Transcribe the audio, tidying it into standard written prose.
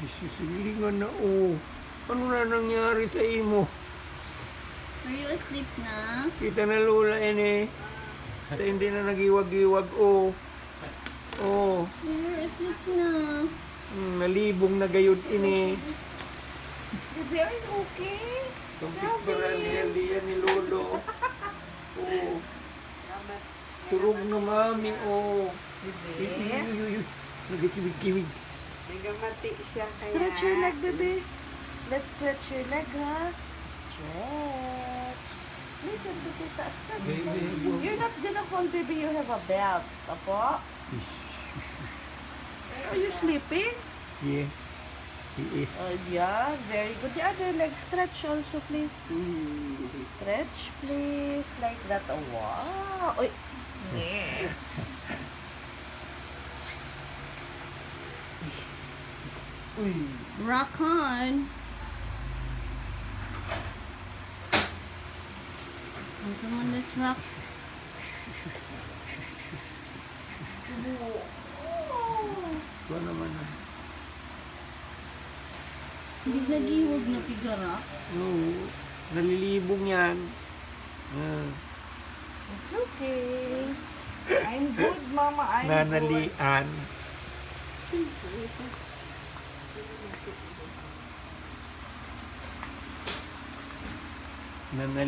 Isilingan na, oh. Ano na nangyari sa imo? Are you asleep na? Kita na lula ini. Sa hindi na nagiwag-iwag, oh. Oh. You're asleep na. Nalibong na gayud ini. Baby, are you okay? Tumpik para niya ni Lolo. Oh. Turog na mami, oh. Baby, Nagkiwig-kiwig. nagamati siya kaya. Stretch your leg, baby. Let's stretch your leg, ha? Stretch. Listen to tita. Stretch. Baby, You're not gonna fall, baby. You have a belt. Apo? Are you sleeping? Yeah. He is. Yeah. Very good. The other leg, stretch also, please. Stretch, please. Like that. Oh, wow. Oy. Rock on. Oh, come on, let's rock. Ito naman na. Hindi nagiwag na pigara. Oo. Nalilibong yan. It's okay. I'm good, Mama. I'm good. Nanalian. Nanalian.